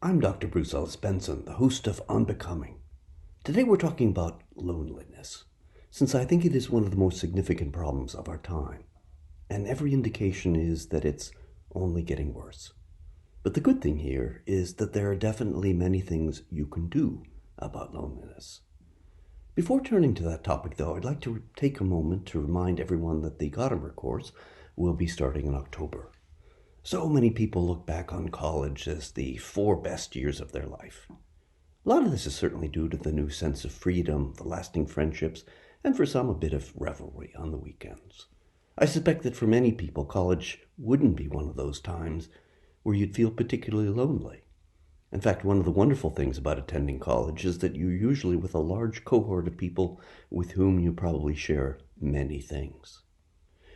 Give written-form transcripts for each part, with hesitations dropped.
I'm Dr. Bruce Ellis Benson, the host of Unbecoming. Today we're talking about loneliness, since I think it is one of the most significant problems of our time, and every indication is that it's only getting worse. But the good thing here is that there are definitely many things you can do about loneliness. Before turning to that topic, though, I'd like to take a moment to remind everyone that the Gadamer course will be starting in October. So many people look back on college as the 4 best years of their life. A lot of this is certainly due to the new sense of freedom, the lasting friendships, and for some a bit of revelry on the weekends. I suspect that for many people, college wouldn't be one of those times where you'd feel particularly lonely. In fact, one of the wonderful things about attending college is that you're usually with a large cohort of people with whom you probably share many things.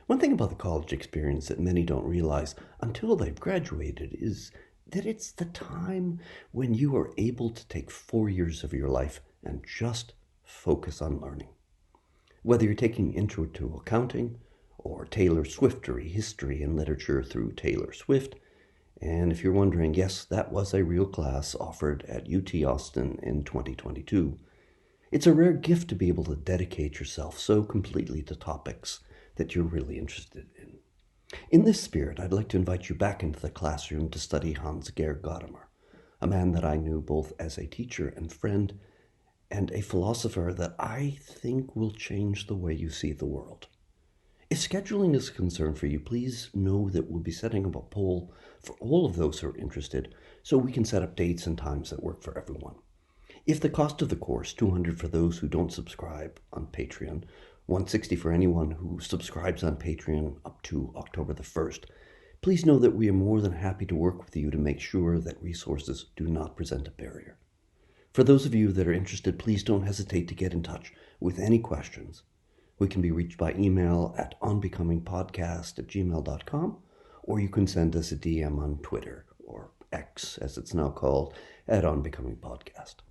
One thing about the college experience that many don't realize until they've graduated is that it's the time when you are able to take 4 years of your life and just focus on learning. Whether you're taking Intro to Accounting or Taylor Swiftery, History and Literature through Taylor Swift, and if you're wondering, yes, that was a real class offered at UT Austin in 2022. It's a rare gift to be able to dedicate yourself so completely to topics that you're really interested in. In this spirit, I'd like to invite you back into the classroom to study Hans-Georg Gadamer, a man that I knew both as a teacher and friend, and a philosopher that I think will change the way you see the world. If scheduling is a concern for you, please know that we'll be setting up a poll for all of those who are interested so we can set up dates and times that work for everyone. If the cost of the course, $200 for those who don't subscribe on Patreon, $160 for anyone who subscribes on Patreon up to October the 1st, please know that we are more than happy to work with you to make sure that resources do not present a barrier. For those of you that are interested, please don't hesitate to get in touch with any questions. We can be reached by email at onbecomingpodcast@gmail.com, or you can send us a DM on Twitter, or X as it's now called, at onbecomingpodcast.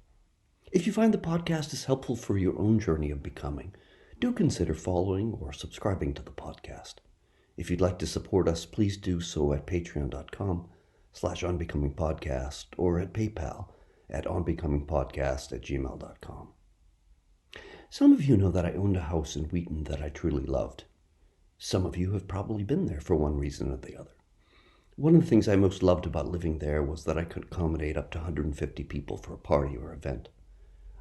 If you find the podcast is helpful for your own journey of becoming, do consider following or subscribing to the podcast. If you'd like to support us, please do so at patreon.com/onbecomingpodcast or at PayPal at onbecomingpodcast@gmail.com. Some of you know that I owned a house in Wheaton that I truly loved. Some of you have probably been there for one reason or the other. One of the things I most loved about living there was that I could accommodate up to 150 people for a party or event.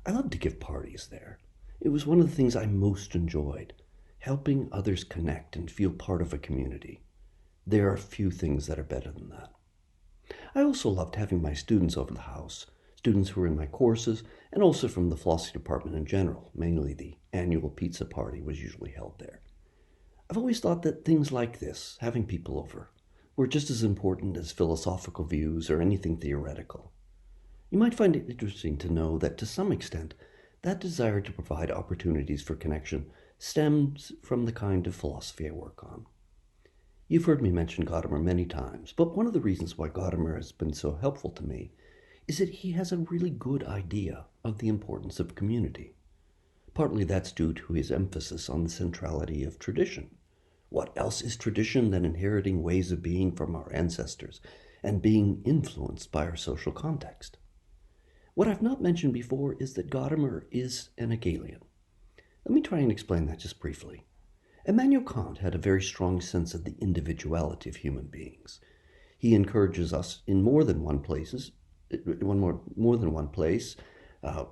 I loved to give parties there. It was one of the things I most enjoyed, helping others connect and feel part of a community. There are few things that are better than that. I also loved having my students over the house, students who were in my courses, and also from the philosophy department in general. Mainly the annual pizza party was usually held there. I've always thought that things like this, having people over, were just as important as philosophical views or anything theoretical. You might find it interesting to know that to some extent, that desire to provide opportunities for connection stems from the kind of philosophy I work on. You've heard me mention Gadamer many times, but one of the reasons why Gadamer has been so helpful to me is that he has a really good idea of the importance of community. Partly that's due to his emphasis on the centrality of tradition. What else is tradition than inheriting ways of being from our ancestors and being influenced by our social context? What I've not mentioned before is that Gadamer is an Hegelian. Let me try and explain that just briefly. Immanuel Kant had a very strong sense of the individuality of human beings. He encourages us in more than one place,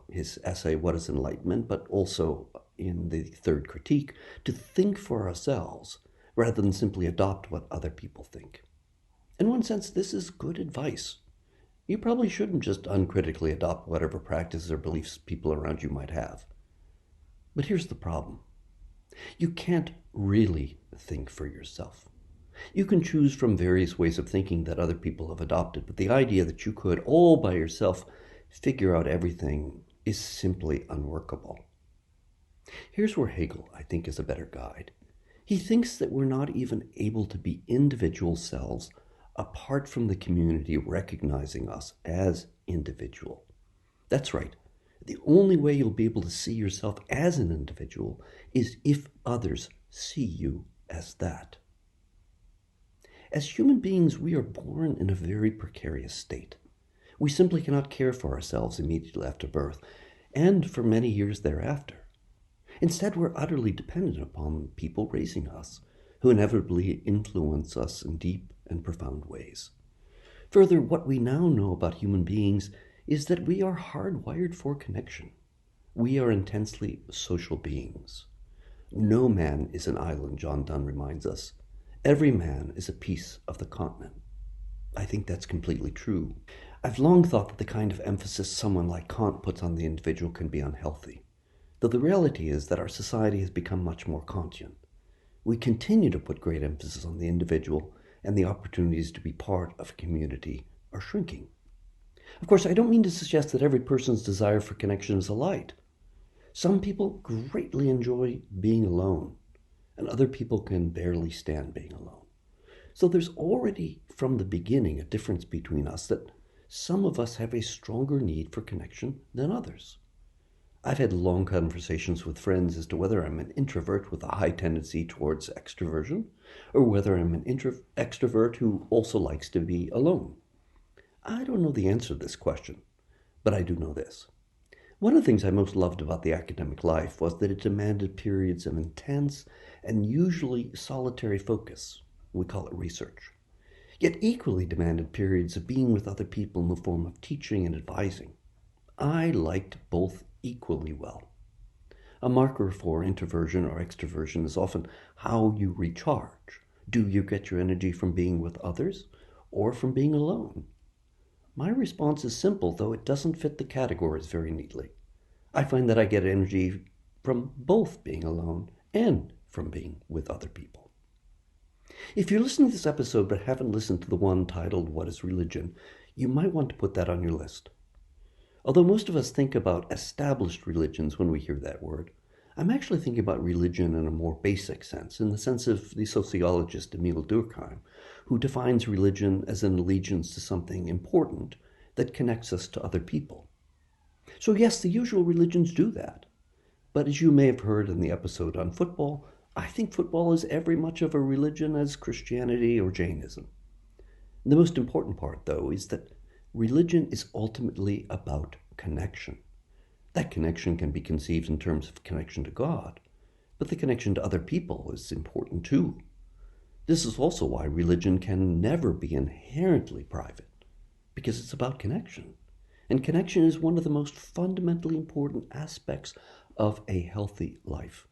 his essay, What is Enlightenment, but also in the third critique, to think for ourselves rather than simply adopt what other people think. In one sense, this is good advice. You probably shouldn't just uncritically adopt whatever practices or beliefs people around you might have. But here's the problem. You can't really think for yourself. You can choose from various ways of thinking that other people have adopted, but the idea that you could, all by yourself, figure out everything is simply unworkable. Here's where Hegel, I think, is a better guide. He thinks that we're not even able to be individual selves apart from the community recognizing us as individual. That's right. The only way you'll be able to see yourself as an individual is if others see you as that. As human beings, we are born in a very precarious state. We simply cannot care for ourselves immediately after birth, and for many years thereafter. Instead, we're utterly dependent upon people raising us, who inevitably influence us in deep and profound ways. Further, what we now know about human beings is that we are hardwired for connection. We are intensely social beings. No man is an island, John Donne reminds us. Every man is a piece of the continent. I think that's completely true. I've long thought that the kind of emphasis someone like Kant puts on the individual can be unhealthy, though the reality is that our society has become much more Kantian. We continue to put great emphasis on the individual, and the opportunities to be part of a community are shrinking. Of course, I don't mean to suggest that every person's desire for connection is alike. Some people greatly enjoy being alone, and other people can barely stand being alone. So there's already from the beginning a difference between us, that some of us have a stronger need for connection than others. I've had long conversations with friends as to whether I'm an introvert with a high tendency towards extroversion, or whether I'm an extrovert who also likes to be alone. I don't know the answer to this question, but I do know this. One of the things I most loved about the academic life was that it demanded periods of intense and usually solitary focus. We call it research. Yet equally demanded periods of being with other people in the form of teaching and advising. I liked both equally well. A marker for introversion or extroversion is often how you recharge. Do you get your energy from being with others or from being alone? My response is simple, though it doesn't fit the categories very neatly. I find that I get energy from both being alone and from being with other people. If you're listening to this episode but haven't listened to the one titled What is Religion, you might want to put that on your list. Although most of us think about established religions when we hear that word, I'm actually thinking about religion in a more basic sense, in the sense of the sociologist Emile Durkheim, who defines religion as an allegiance to something important that connects us to other people. So yes, the usual religions do that. But as you may have heard in the episode on football, I think football is every much of a religion as Christianity or Jainism. The most important part, though, is that religion is ultimately about connection. That connection can be conceived in terms of connection to God, but the connection to other people is important too. This is also why religion can never be inherently private, because it's about connection. And connection is one of the most fundamentally important aspects of a healthy life,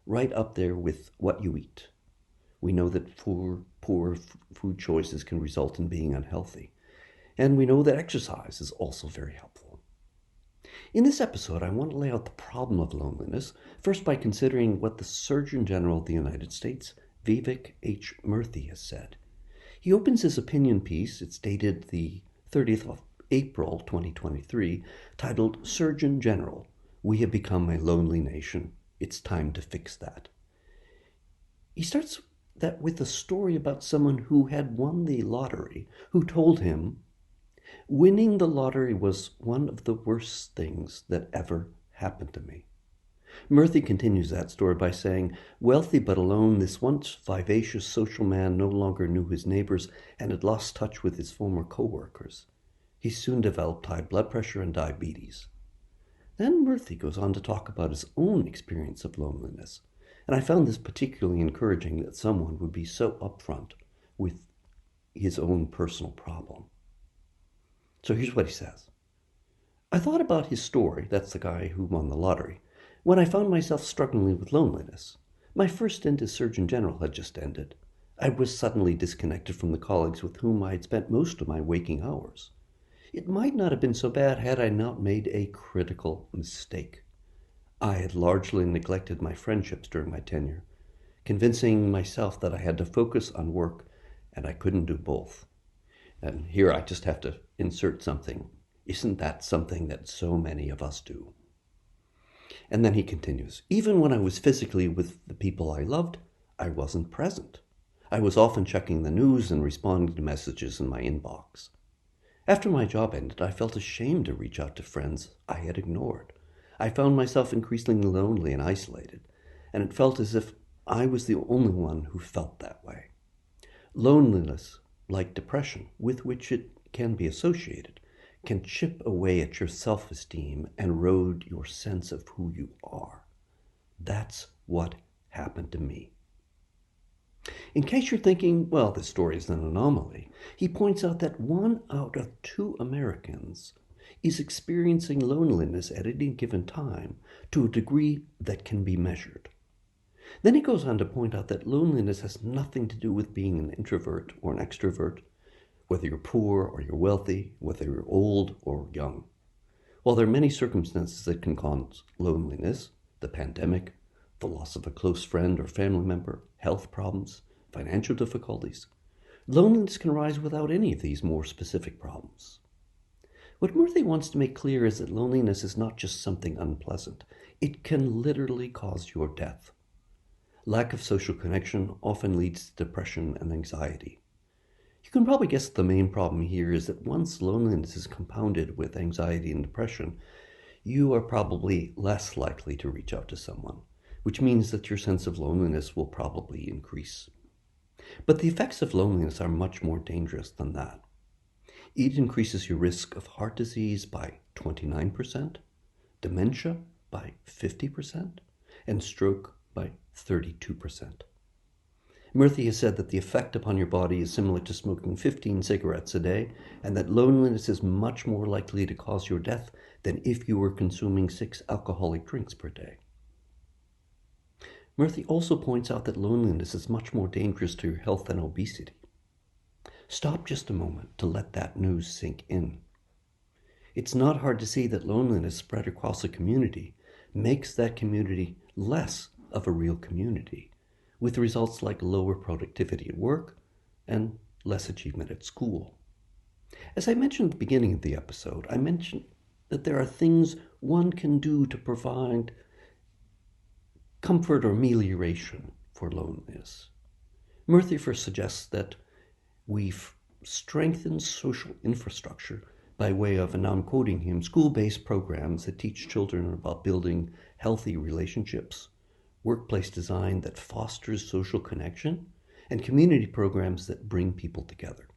right up there with what you eat. We know that poor food choices can result in being unhealthy. And we know that exercise is also very helpful. In this episode, I want to lay out the problem of loneliness, first by considering what the Surgeon General of the United States, Vivek H. Murthy, has said. He opens his opinion piece, it's dated the 30th of April 2023, titled Surgeon General, We Have Become a Lonely Nation. It's time to fix that. He starts that with a story about someone who had won the lottery, who told him, winning the lottery was one of the worst things that ever happened to me. Murthy continues that story by saying, wealthy but alone, this once vivacious social man no longer knew his neighbors and had lost touch with his former co-workers. He soon developed high blood pressure and diabetes. Then Murthy goes on to talk about his own experience of loneliness, and I found this particularly encouraging, that someone would be so upfront with his own personal problem. So here's what he says. I thought about his story, that's the guy who won the lottery, when I found myself struggling with loneliness. My first stint as Surgeon General had just ended. I was suddenly disconnected from the colleagues with whom I had spent most of my waking hours. It might not have been so bad had I not made a critical mistake. I had largely neglected my friendships during my tenure, convincing myself that I had to focus on work, and I couldn't do both. And here I just have to insert something. Isn't that something that so many of us do? And then he continues, even when I was physically with the people I loved, I wasn't present. I was often checking the news and responding to messages in my inbox. After my job ended, I felt ashamed to reach out to friends I had ignored. I found myself increasingly lonely and isolated, and it felt as if I was the only one who felt that way. Loneliness, like depression, with which it can be associated, can chip away at your self-esteem and erode your sense of who you are. That's what happened to me. In case you're thinking, well, this story is an anomaly, he points out that 1 out of 2 Americans is experiencing loneliness at any given time to a degree that can be measured. Then he goes on to point out that loneliness has nothing to do with being an introvert or an extrovert, whether you're poor or you're wealthy, whether you're old or young. While there are many circumstances that can cause loneliness, the pandemic, the loss of a close friend or family member, health problems, financial difficulties, loneliness can arise without any of these more specific problems. What Murthy wants to make clear is that loneliness is not just something unpleasant. It can literally cause your death. Lack of social connection often leads to depression and anxiety. You can probably guess the main problem here is that once loneliness is compounded with anxiety and depression, you are probably less likely to reach out to someone, which means that your sense of loneliness will probably increase. But the effects of loneliness are much more dangerous than that. It increases your risk of heart disease by 29%, dementia by 50%, and stroke by 32%. Murthy has said that the effect upon your body is similar to smoking 15 cigarettes a day, and that loneliness is much more likely to cause your death than if you were consuming 6 alcoholic drinks per day. Murthy also points out that loneliness is much more dangerous to your health than obesity. Stop just a moment to let that news sink in. It's not hard to see that loneliness spread across a community makes that community less of a real community, with results like lower productivity at work and less achievement at school. As I mentioned at the beginning of the episode, I mentioned that there are things one can do to provide comfort or amelioration for loneliness. Murthy first suggests that we strengthen social infrastructure by way of, and I'm quoting him, school-based programs that teach children about building healthy relationships, workplace design that fosters social connection, and community programs that bring people together.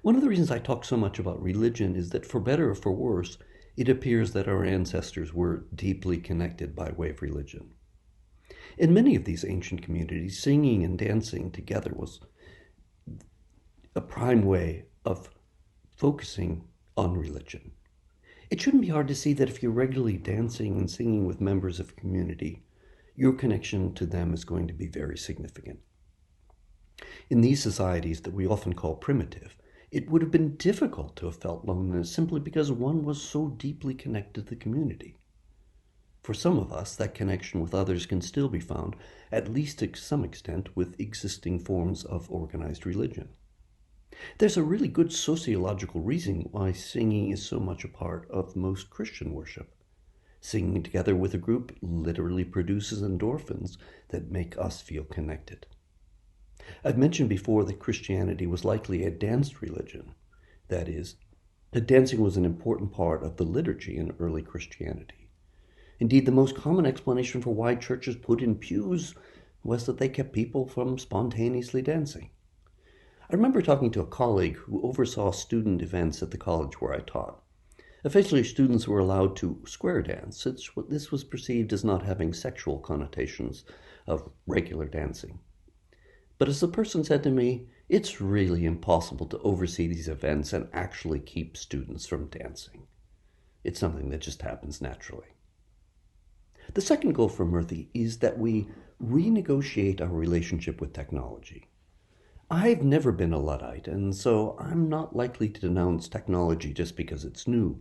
One of the reasons I talk so much about religion is that, for better or for worse, it appears that our ancestors were deeply connected by way of religion. In many of these ancient communities, singing and dancing together was a prime way of focusing on religion. It shouldn't be hard to see that if you're regularly dancing and singing with members of a community, your connection to them is going to be very significant. In these societies that we often call primitive, it would have been difficult to have felt loneliness simply because one was so deeply connected to the community. For some of us, that connection with others can still be found, at least to some extent, with existing forms of organized religion. There's a really good sociological reason why singing is so much a part of most Christian worship. Singing together with a group literally produces endorphins that make us feel connected. I've mentioned before that Christianity was likely a danced religion. That is, that dancing was an important part of the liturgy in early Christianity. Indeed, the most common explanation for why churches put in pews was that they kept people from spontaneously dancing. I remember talking to a colleague who oversaw student events at the college where I taught. Officially, students were allowed to square dance. This was perceived as not having sexual connotations of regular dancing. But as the person said to me, it's really impossible to oversee these events and actually keep students from dancing. It's something that just happens naturally. The second goal for Murthy is that we renegotiate our relationship with technology. I've never been a Luddite, and so I'm not likely to denounce technology just because it's new.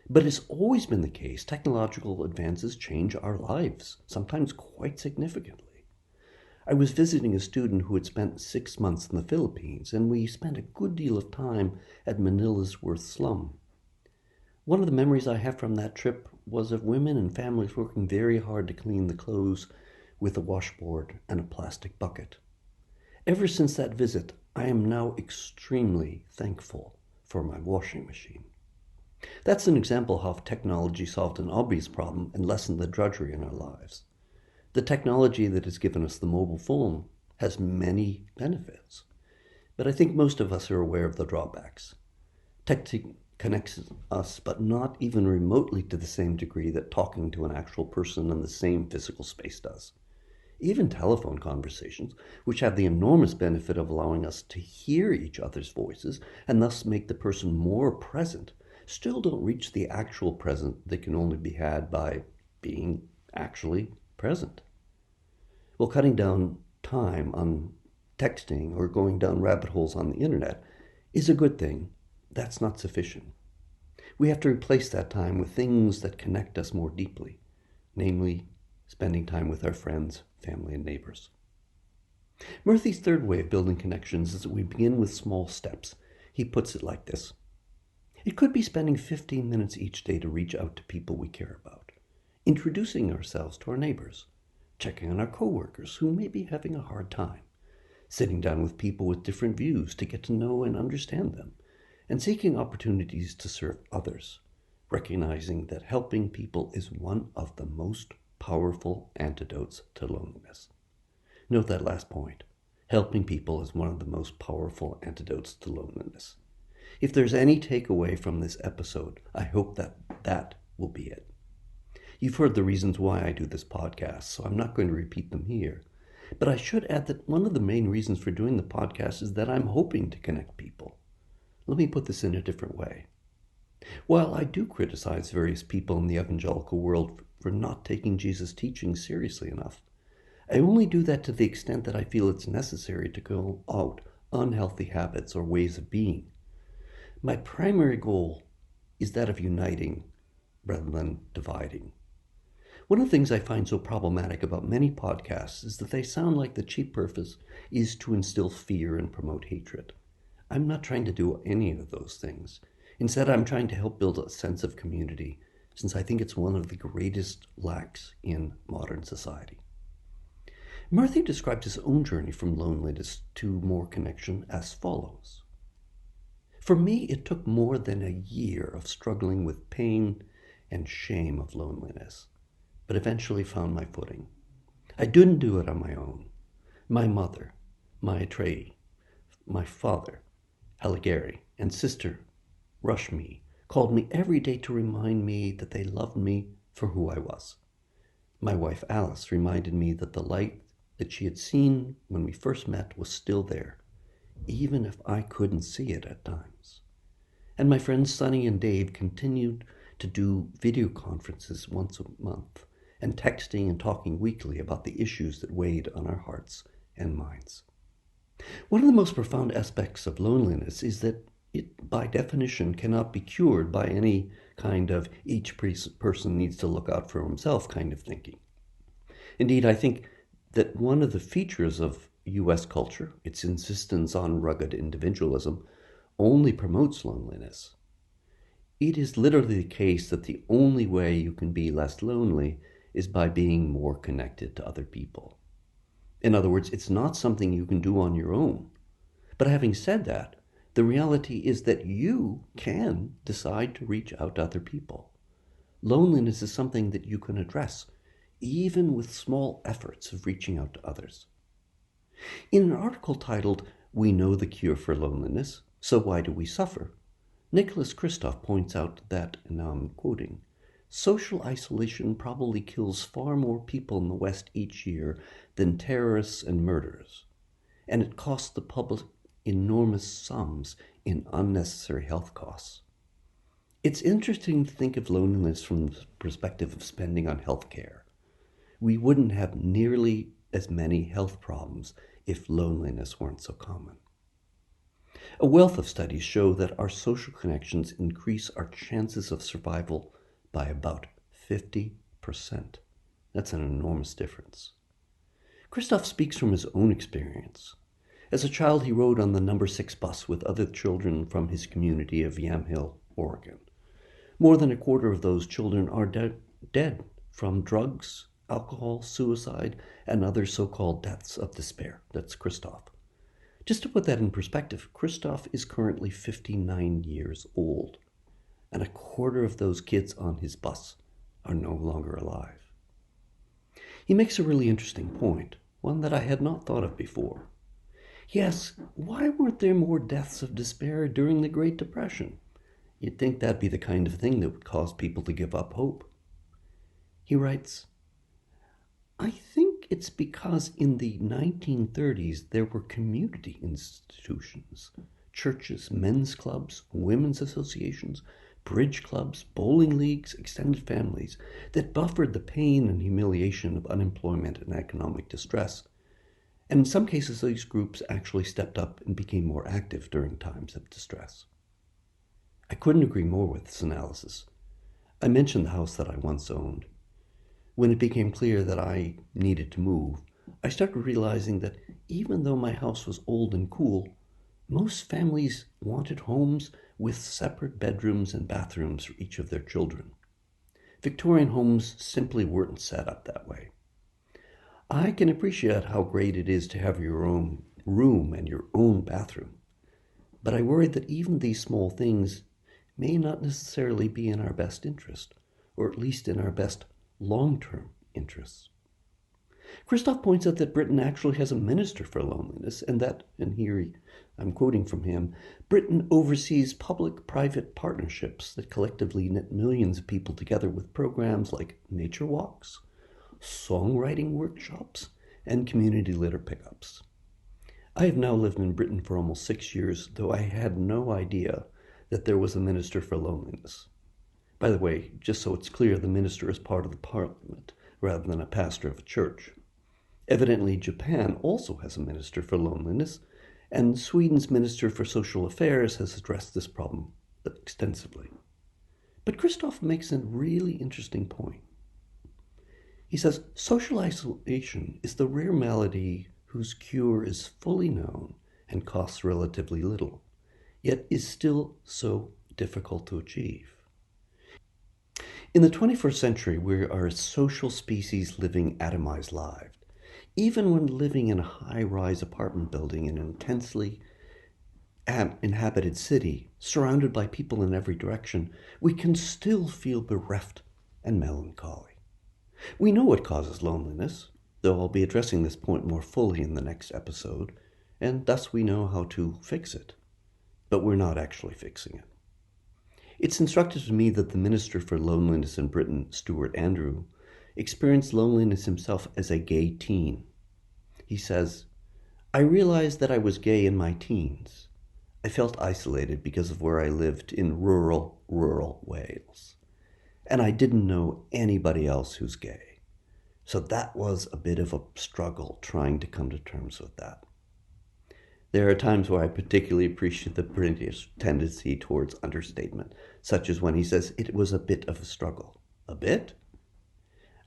But it's always been the case, technological advances change our lives, sometimes quite significantly. I was visiting a student who had spent 6 months in the Philippines, and we spent a good deal of time at Manila's Worth slum. One of the memories I have from that trip was of women and families working very hard to clean the clothes with a washboard and a plastic bucket. Ever since that visit, I am now extremely thankful for my washing machine. That's an example of how technology solved an obvious problem and lessened the drudgery in our lives. The technology that has given us the mobile phone has many benefits, but I think most of us are aware of the drawbacks. connects us, but not even remotely to the same degree that talking to an actual person in the same physical space does. Even telephone conversations, which have the enormous benefit of allowing us to hear each other's voices and thus make the person more present, still don't reach the actual present that can only be had by being actually present. Well, cutting down time on texting or going down rabbit holes on the internet is a good thing. That's not sufficient. We have to replace that time with things that connect us more deeply, namely spending time with our friends, family, and neighbors. Murthy's third way of building connections is that we begin with small steps. He puts it like this. It could be spending 15 minutes each day to reach out to people we care about, introducing ourselves to our neighbors, checking on our coworkers who may be having a hard time, sitting down with people with different views to get to know and understand them, and seeking opportunities to serve others, recognizing that helping people is one of the most powerful antidotes to loneliness. Note that last point. Helping people is one of the most powerful antidotes to loneliness. If there's any takeaway from this episode, I hope that will be it. You've heard the reasons why I do this podcast, so I'm not going to repeat them here. But I should add that one of the main reasons for doing the podcast is that I'm hoping to connect people. Let me put this in a different way. While I do criticize various people in the evangelical world for not taking Jesus' teaching seriously enough, I only do that to the extent that I feel it's necessary to call out unhealthy habits or ways of being. My primary goal is that of uniting rather than dividing. One of the things I find so problematic about many podcasts is that they sound like the chief purpose is to instill fear and promote hatred. I'm not trying to do any of those things. Instead, I'm trying to help build a sense of community, since I think it's one of the greatest lacks in modern society. Murthy described his own journey from loneliness to more connection as follows. For me, it took more than a year of struggling with pain and shame of loneliness, but eventually found my footing. I didn't do it on my own. My mother, my Atreyu, my father, Haligari, and sister, Rushmi, called me every day to remind me that they loved me for who I was. My wife Alice reminded me that the light that she had seen when we first met was still there, even if I couldn't see it at times. And my friends Sonny and Dave continued to do video conferences once a month, and texting and talking weekly about the issues that weighed on our hearts and minds. One of the most profound aspects of loneliness is that it, by definition, cannot be cured by any kind of each person needs to look out for himself kind of thinking. Indeed, I think that one of the features of U.S. culture, its insistence on rugged individualism, only promotes loneliness. It is literally the case that the only way you can be less lonely is by being more connected to other people. In other words, it's not something you can do on your own. But having said that, the reality is that you can decide to reach out to other people. Loneliness is something that you can address, even with small efforts of reaching out to others. In an article titled, "We Know the Cure for Loneliness, So Why Do We Suffer?" Nicholas Kristof points out that, and now I'm quoting, social isolation probably kills far more people in the West each year than terrorists and murderers, and it costs the public enormous sums in unnecessary health costs. It's interesting to think of loneliness from the perspective of spending on health care. We wouldn't have nearly as many health problems if loneliness weren't so common. A wealth of studies show that our social connections increase our chances of survival by about 50%. That's an enormous difference. Kristof speaks from his own experience. As a child, he rode on the number 6 bus with other children from his community of Yamhill, Oregon. More than a quarter of those children are dead from drugs, alcohol, suicide, and other so-called deaths of despair. That's Kristof. Just to put that in perspective, Kristof is currently 59 years old, and a quarter of those kids on his bus are no longer alive. He makes a really interesting point, one that I had not thought of before. He asks, why weren't there more deaths of despair during the Great Depression? You'd think that'd be the kind of thing that would cause people to give up hope. He writes, I think it's because in the 1930s there were community institutions, churches, men's clubs, women's associations, bridge clubs, bowling leagues, extended families that buffered the pain and humiliation of unemployment and economic distress. And in some cases, these groups actually stepped up and became more active during times of distress. I couldn't agree more with this analysis. I mentioned the house that I once owned. When it became clear that I needed to move, I started realizing that even though my house was old and cool, most families wanted homes with separate bedrooms and bathrooms for each of their children. Victorian homes simply weren't set up that way. I can appreciate how great it is to have your own room and your own bathroom, but I worried that even these small things may not necessarily be in our best interest, or at least in our best long-term interests. Kristof points out that Britain actually has a minister for loneliness, and that, and here I'm quoting from him, Britain oversees public-private partnerships that collectively knit millions of people together with programs like nature walks, songwriting workshops, and community litter pickups. I have now lived in Britain for almost 6 years, though I had no idea that there was a minister for loneliness. By the way, just so it's clear, the minister is part of the parliament rather than a pastor of a church. Evidently, Japan also has a minister for loneliness, and Sweden's Minister for Social Affairs has addressed this problem extensively. But Kristof makes a really interesting point. He says, social isolation is the rare malady whose cure is fully known and costs relatively little, yet is still so difficult to achieve. In the 21st century, we are a social species living atomized lives. Even when living in a high-rise apartment building in an intensely inhabited city, surrounded by people in every direction, we can still feel bereft and melancholy. We know what causes loneliness, though I'll be addressing this point more fully in the next episode, and thus we know how to fix it. But we're not actually fixing it. It's instructive to me that the Minister for Loneliness in Britain, Stuart Andrew, experienced loneliness himself as a gay teen. He says, I realized that I was gay in my teens. I felt isolated because of where I lived in rural Wales. And I didn't know anybody else who's gay. So that was a bit of a struggle trying to come to terms with that. There are times where I particularly appreciate the British tendency towards understatement, such as when he says it was a bit of a struggle. A bit?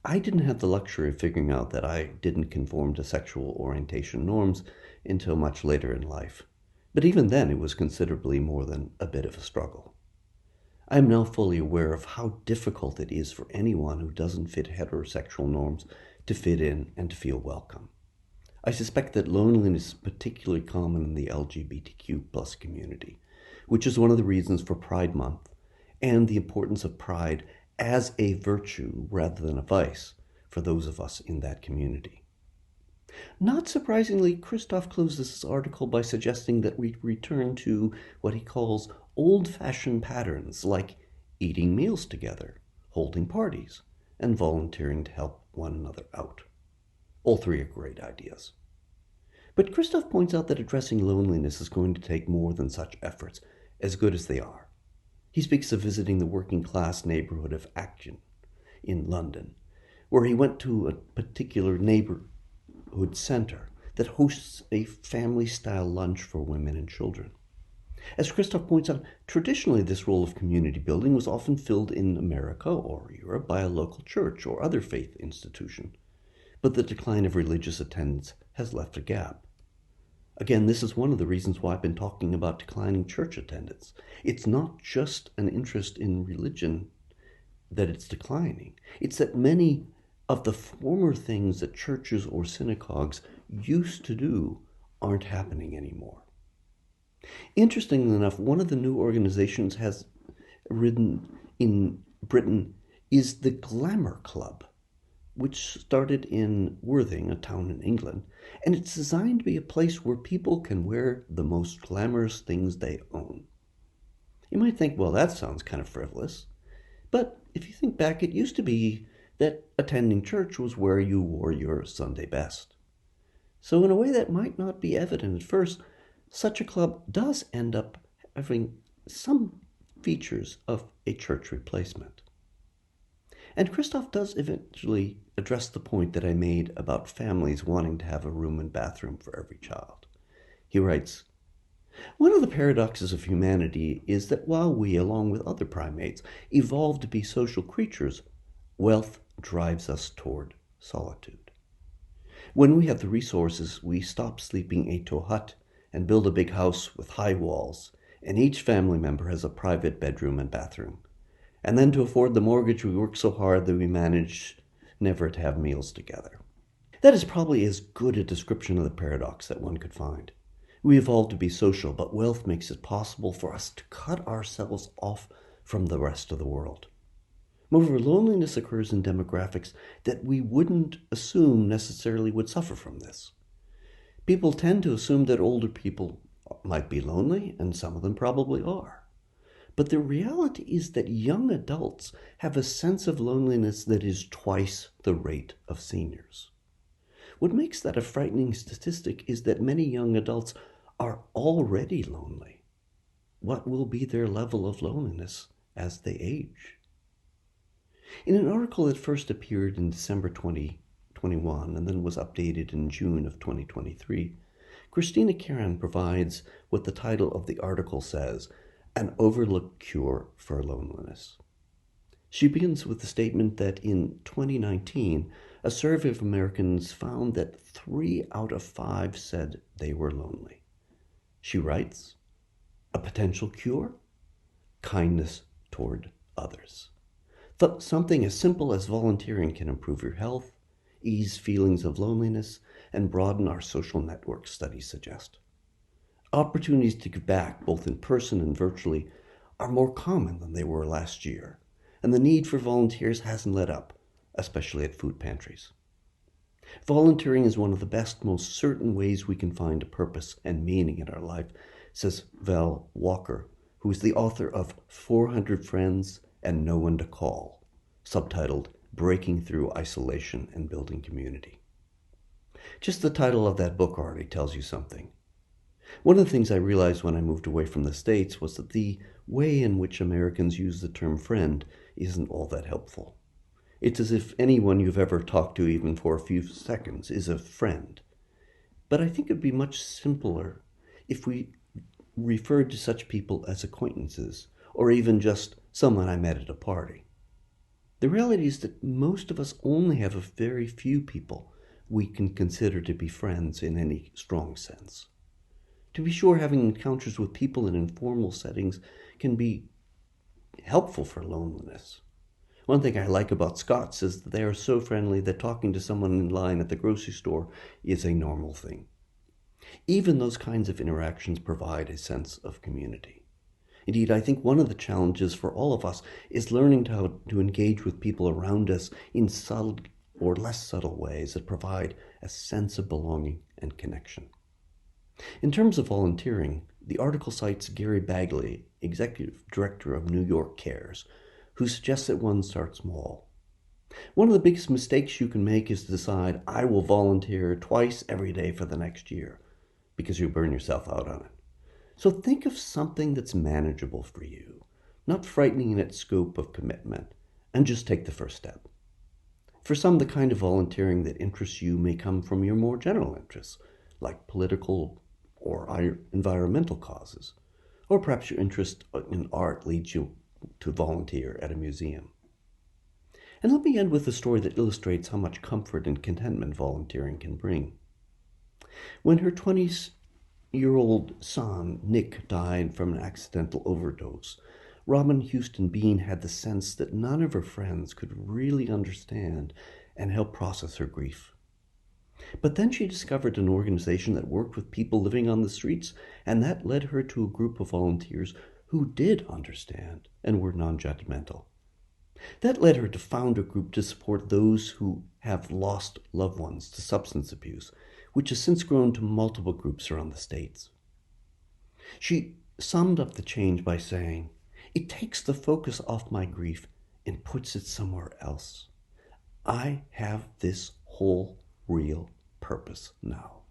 I didn't have the luxury of figuring out that I didn't conform to sexual orientation norms until much later in life. But even then, it was considerably more than a bit of a struggle. I am now fully aware of how difficult it is for anyone who doesn't fit heterosexual norms to fit in and to feel welcome. I suspect that loneliness is particularly common in the LGBTQ+ community, which is one of the reasons for Pride Month and the importance of pride as a virtue rather than a vice for those of us in that community. Not surprisingly, Kristof closes this article by suggesting that we return to what he calls old-fashioned patterns like eating meals together, holding parties, and volunteering to help one another out. All three are great ideas. But Kristof points out that addressing loneliness is going to take more than such efforts, as good as they are. He speaks of visiting the working-class neighborhood of Acton in London, where he went to a particular neighborhood center that hosts a family-style lunch for women and children. As Kristof points out, traditionally this role of community building was often filled in America or Europe by a local church or other faith institution, but the decline of religious attendance has left a gap. Again, this is one of the reasons why I've been talking about declining church attendance. It's not just an interest in religion that it's declining. It's that many of the former things that churches or synagogues used to do aren't happening anymore. Interestingly enough, one of the new organizations has written in Britain is the Glamour Club, which started in Worthing, a town in England, and it's designed to be a place where people can wear the most glamorous things they own. You might think, well, that sounds kind of frivolous. But if you think back, it used to be that attending church was where you wore your Sunday best. So, in a way that might not be evident at first, such a club does end up having some features of a church replacement. And Kristof does eventually address the point that I made about families wanting to have a room and bathroom for every child. He writes, "One of the paradoxes of humanity is that while we, along with other primates, evolved to be social creatures, wealth drives us toward solitude. When we have the resources, we stop sleeping into a hut and build a big house with high walls, and each family member has a private bedroom and bathroom. And then to afford the mortgage, we work so hard that we manage never to have meals together." That is probably as good a description of the paradox that one could find. We evolved to be social, but wealth makes it possible for us to cut ourselves off from the rest of the world. Moreover, loneliness occurs in demographics that we wouldn't assume necessarily would suffer from this. People tend to assume that older people might be lonely, and some of them probably are. But the reality is that young adults have a sense of loneliness that is twice the rate of seniors. What makes that a frightening statistic is that many young adults are already lonely. What will be their level of loneliness as they age? In an article that first appeared in December 2021 and then was updated in June of 2023, Christina Caron provides what the title of the article says, "An Overlooked Cure for Loneliness." She begins with the statement that in 2019, a survey of Americans found that 3 out of 5 said they were lonely. She writes, "A potential cure? Kindness toward others. Something as simple as volunteering can improve your health, ease feelings of loneliness, and broaden our social networks, studies suggest. Opportunities to give back, both in person and virtually, are more common than they were last year, and the need for volunteers hasn't let up, especially at food pantries. Volunteering is one of the best, most certain ways we can find a purpose and meaning in our life," says Val Walker, who is the author of 400 Friends and No One to Call, subtitled "Breaking Through Isolation and Building Community." Just the title of that book already tells you something. One of the things I realized when I moved away from the States was that the way in which Americans use the term friend isn't all that helpful. It's as if anyone you've ever talked to, even for a few seconds, is a friend. But I think it'd be much simpler if we referred to such people as acquaintances, or even just someone I met at a party. The reality is that most of us only have a very few people we can consider to be friends in any strong sense. To be sure, having encounters with people in informal settings can be helpful for loneliness. One thing I like about Scots is that they are so friendly that talking to someone in line at the grocery store is a normal thing. Even those kinds of interactions provide a sense of community. Indeed, I think one of the challenges for all of us is learning how to engage with people around us in subtle or less subtle ways that provide a sense of belonging and connection. In terms of volunteering, the article cites Gary Bagley, executive director of New York Cares, who suggests that one start small. "One of the biggest mistakes you can make is to decide, I will volunteer twice every day for the next year, because you burn yourself out on it. So think of something that's manageable for you, not frightening in its scope of commitment, and just take the first step." For some, the kind of volunteering that interests you may come from your more general interests, like political or environmental causes, or perhaps your interest in art leads you to volunteer at a museum. And let me end with a story that illustrates how much comfort and contentment volunteering can bring. When her 20-year-old son, Nick, died from an accidental overdose, Robin Houston Bean had the sense that none of her friends could really understand and help process her grief. But then she discovered an organization that worked with people living on the streets, and that led her to a group of volunteers who did understand and were non-judgmental. That led her to found a group to support those who have lost loved ones to substance abuse, which has since grown to multiple groups around the States. She summed up the change by saying, It takes the focus off my grief and puts it somewhere else. I have this whole real purpose now.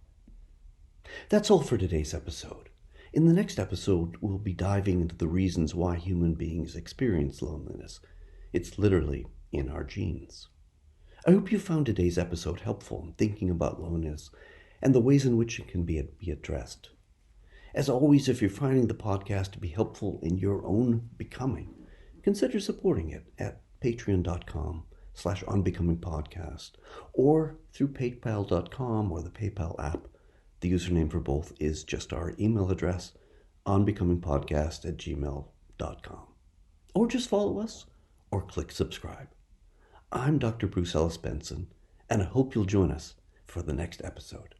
That's all for today's episode. In the next episode, we'll be diving into the reasons why human beings experience loneliness. It's literally in our genes. I hope you found today's episode helpful in thinking about loneliness and the ways in which it can be addressed. As always, if you're finding the podcast to be helpful in your own becoming, consider supporting it at patreon.com/onbecomingpodcast or through paypal.com or the PayPal app. The username for both is just our email address, onbecomingpodcast@gmail.com. Or just follow us or click subscribe. I'm Dr. Bruce Ellis Benson, and I hope you'll join us for the next episode.